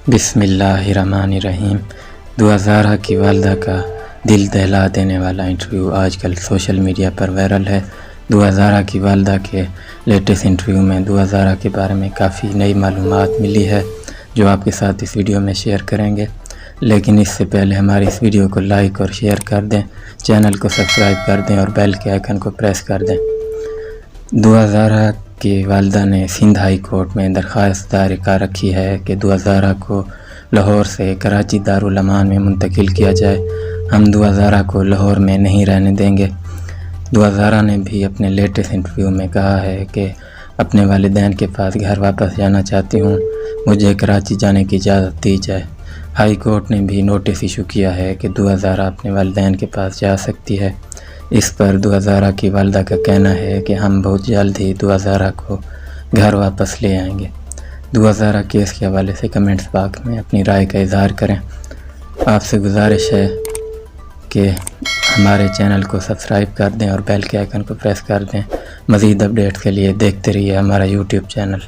بسم اللہ الرحمن الرحیم۔ دعا زارا کی والدہ کا دل دہلا دینے والا انٹرویو آج کل سوشل میڈیا پر وائرل ہے۔ دعا زارا کی والدہ کے لیٹسٹ انٹرویو میں دعا زارا کے بارے میں کافی نئی معلومات ملی ہے جو آپ کے ساتھ اس ویڈیو میں شیئر کریں گے، لیکن اس سے پہلے ہماری اس ویڈیو کو لائک اور شیئر کر دیں، چینل کو سبسکرائب کر دیں اور بیل کے آئیکن کو پریس کر دیں۔ دعا زارا کی والدہ نے سندھ ہائی کورٹ میں درخواست دائر کر رکھی ہے کہ دعا زارا کو لاہور سے کراچی دارالامان میں منتقل کیا جائے۔ ہم دعا زارا کو لاہور میں نہیں رہنے دیں گے۔ دعا زارا نے بھی اپنے لیٹسٹ انٹرویو میں کہا ہے کہ اپنے والدین کے پاس گھر واپس جانا چاہتی ہوں، مجھے کراچی جانے کی اجازت دی جائے۔ ہائی کورٹ نے بھی نوٹس ایشو کیا ہے کہ دعا زارا اپنے والدین کے پاس جا سکتی ہے۔ اس پر دعا زارا کی والدہ کا کہنا ہے کہ ہم بہت جلد ہی دعا زارا کو گھر واپس لے آئیں گے۔ دعا زارا کیس کے حوالے سے کمنٹس باکس میں اپنی رائے کا اظہار کریں۔ آپ سے گزارش ہے کہ ہمارے چینل کو سبسکرائب کر دیں اور بیل کے آئیکن کو پریس کر دیں۔ مزید اپڈیٹس کے لیے دیکھتے رہیے ہمارا یوٹیوب چینل۔